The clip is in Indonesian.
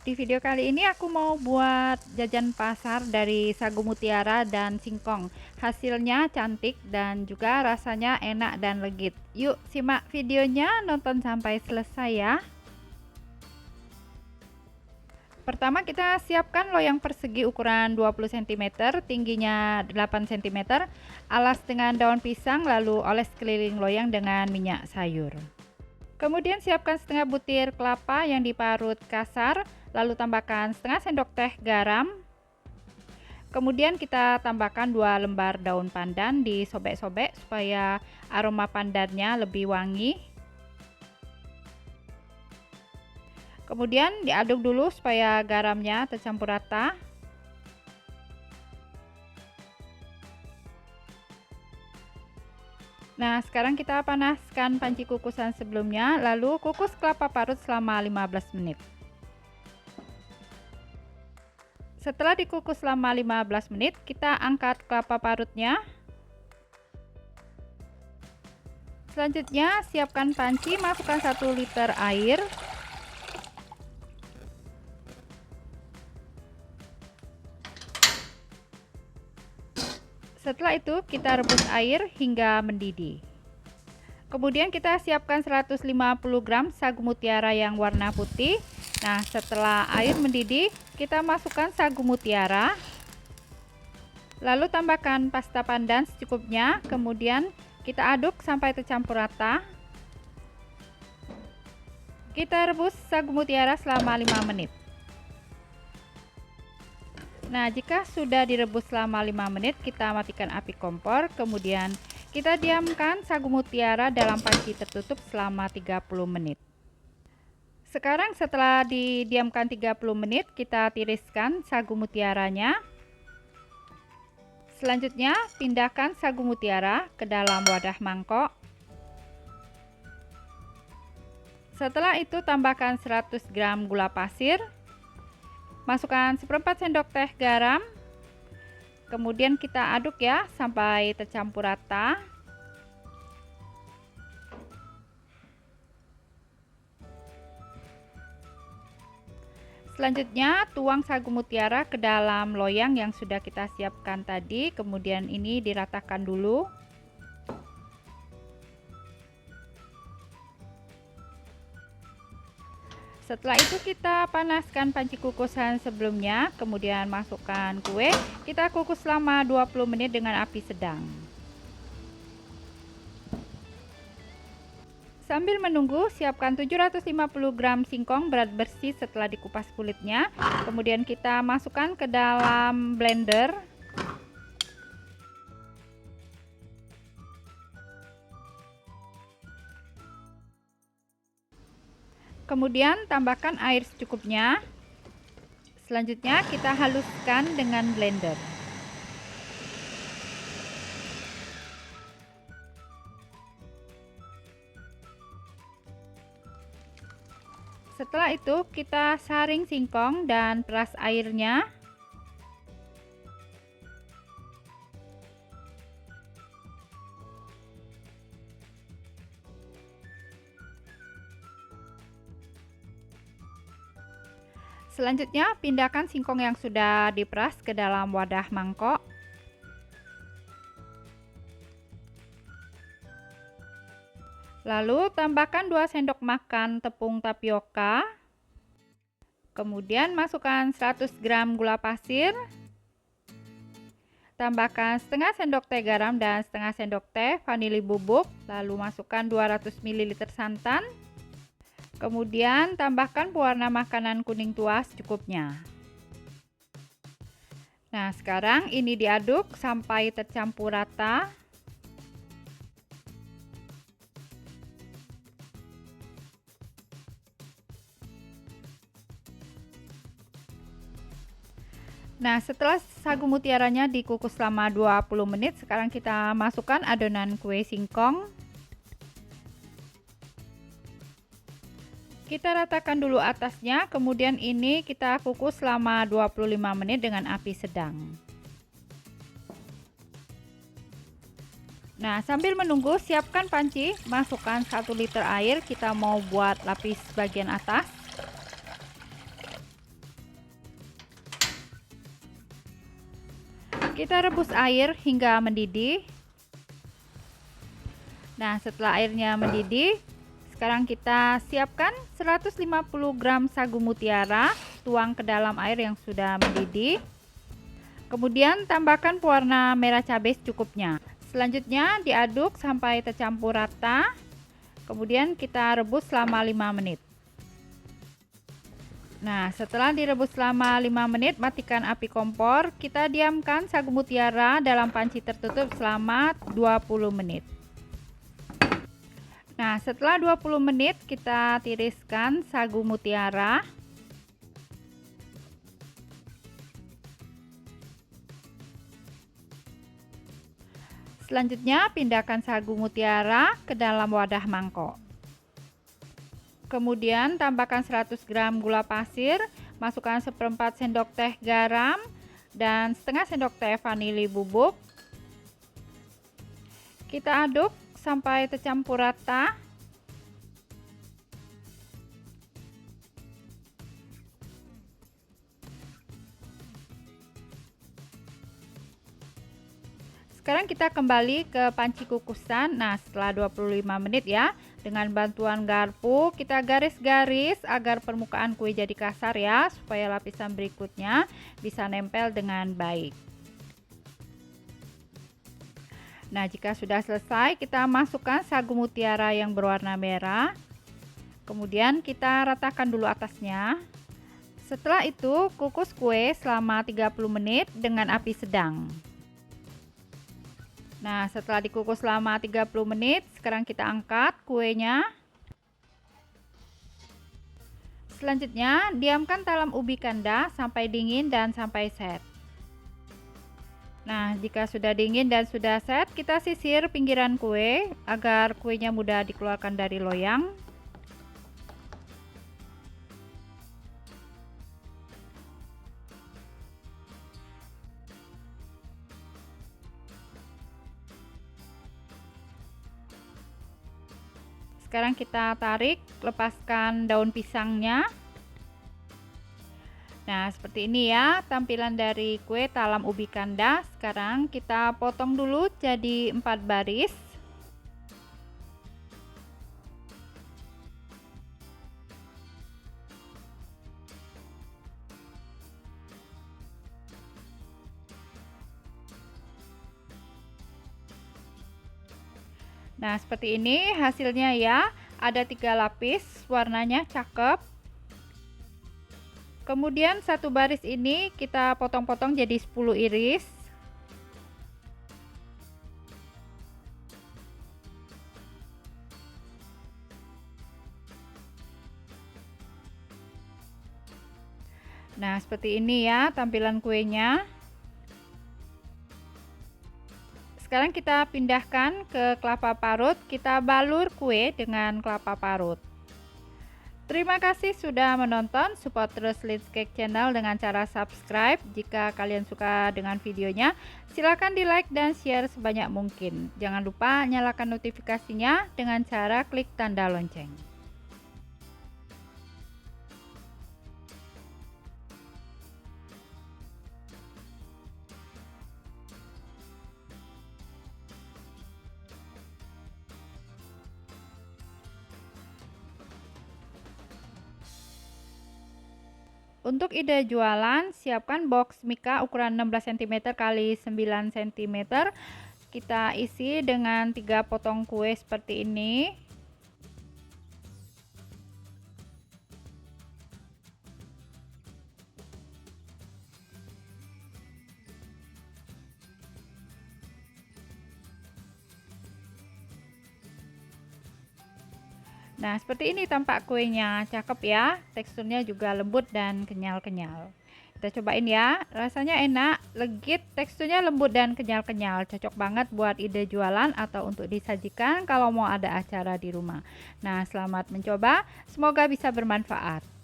Di video kali ini aku mau buat jajan pasar dari sagu mutiara dan singkong. Hasilnya cantik dan juga rasanya enak dan legit. Yuk simak videonya, nonton sampai selesai ya. Pertama kita siapkan loyang persegi ukuran 20 cm, tingginya 8 cm, alas dengan daun pisang, lalu oles keliling loyang dengan minyak sayur. Kemudian siapkan setengah butir kelapa yang diparut kasar, lalu tambahkan setengah sendok teh garam. Kemudian kita tambahkan 2 lembar daun pandan, disobek-sobek supaya aroma pandannya lebih wangi. Kemudian diaduk dulu supaya garamnya tercampur rata. Nah, sekarang kita panaskan panci kukusan sebelumnya, lalu kukus kelapa parut selama 15 menit. Setelah dikukus selama 15 menit, kita angkat kelapa parutnya. Selanjutnya, siapkan panci, masukkan 1 liter air. Setelah itu, kita rebus air hingga mendidih. Kemudian kita siapkan 150 gram sagu mutiara yang warna putih. Nah, setelah air mendidih, kita masukkan sagu mutiara. Lalu tambahkan pasta pandan secukupnya, kemudian kita aduk sampai tercampur rata. Kita rebus sagu mutiara selama 5 menit. Nah, jika sudah direbus selama 5 menit, kita matikan api kompor, kemudian kita diamkan sagu mutiara dalam panci tertutup selama 30 menit. Sekarang setelah didiamkan 30 menit, kita tiriskan sagu mutiaranya. Selanjutnya, pindahkan sagu mutiara ke dalam wadah mangkok. Setelah itu, tambahkan 100 gram gula pasir. Masukkan seperempat sendok teh garam. Kemudian kita aduk ya sampai tercampur rata. Selanjutnya tuang sagu mutiara ke dalam loyang yang sudah kita siapkan tadi. Kemudian ini diratakan dulu. Setelah itu kita panaskan panci kukusan sebelumnya, kemudian masukkan kue. Kita kukus selama 20 menit dengan api sedang. Sambil menunggu, siapkan 750 gram singkong berat bersih setelah dikupas kulitnya. Kemudian kita masukkan ke dalam blender. Kemudian tambahkan air secukupnya. Selanjutnya kita haluskan dengan blender. Setelah itu kita saring singkong dan peras airnya. Selanjutnya pindahkan singkong yang sudah diperas ke dalam wadah mangkok. Lalu tambahkan 2 sendok makan tepung tapioka. Kemudian masukkan 100 gram gula pasir. Tambahkan setengah sendok teh garam dan setengah sendok teh vanili bubuk. Lalu masukkan 200 ml santan. Kemudian tambahkan pewarna makanan kuning tua secukupnya. Nah, sekarang ini diaduk sampai tercampur rata. Nah, setelah sagu mutiaranya dikukus selama 20 menit, sekarang kita masukkan adonan kue singkong. Kita ratakan dulu atasnya, kemudian ini kita kukus selama 25 menit dengan api sedang. Nah, sambil menunggu, siapkan panci, masukkan 1 liter air, kita mau buat lapis bagian atas. Kita rebus air hingga mendidih. Nah, setelah airnya mendidih, sekarang kita siapkan 150 gram sagu mutiara, tuang ke dalam air yang sudah mendidih. Kemudian tambahkan pewarna merah cabai secukupnya. Selanjutnya diaduk sampai tercampur rata. Kemudian kita rebus selama 5 menit. Nah, setelah direbus selama 5 menit, matikan api kompor. Kita diamkan sagu mutiara dalam panci tertutup selama 20 menit. Nah, setelah 20 menit kita tiriskan sagu mutiara. Selanjutnya pindahkan sagu mutiara ke dalam wadah mangkok. Kemudian tambahkan 100 gram gula pasir, masukkan seperempat sendok teh garam dan setengah sendok teh vanili bubuk. Kita aduk sampai tercampur rata. Sekarang kita kembali ke panci kukusan. Nah, setelah 25 menit ya, dengan bantuan garpu kita garis-garis agar permukaan kue jadi kasar ya, supaya lapisan berikutnya bisa nempel dengan baik. Nah, jika sudah selesai, kita masukkan sagu mutiara yang berwarna merah. Kemudian kita ratakan dulu atasnya. Setelah itu, kukus kue selama 30 menit dengan api sedang. Nah, setelah dikukus selama 30 menit, sekarang kita angkat kuenya. Selanjutnya, diamkan talam ubi kanda sampai dingin dan sampai set. Nah, jika sudah dingin dan sudah set, kita sisir pinggiran kue agar kuenya mudah dikeluarkan dari loyang. Sekarang kita tarik, lepaskan daun pisangnya. Nah, seperti ini ya tampilan dari kue talam ubi kanda. Sekarang kita potong dulu jadi 4 baris. Nah, seperti ini hasilnya ya. Ada 3 lapis, warnanya cakep. Kemudian satu baris ini kita potong-potong jadi 10 iris. Nah, seperti ini ya tampilan kuenya. Sekarang kita pindahkan ke kelapa parut. Kita balur kue dengan kelapa parut. Terima kasih sudah menonton. Support terus Litz Cake Channel dengan cara subscribe. Jika kalian suka dengan videonya, silakan di like dan share sebanyak mungkin. Jangan lupa nyalakan notifikasinya dengan cara klik tanda lonceng. Untuk ide jualan, siapkan box mika ukuran 16 cm x 9 cm. Kita isi dengan 3 potong kue seperti ini. Nah, seperti ini tampak kuenya, cakep ya. Teksturnya juga lembut dan kenyal-kenyal. Kita cobain ya, rasanya enak, legit, teksturnya lembut dan kenyal-kenyal. Cocok banget buat ide jualan atau untuk disajikan kalau mau ada acara di rumah. Nah, selamat mencoba, semoga bisa bermanfaat.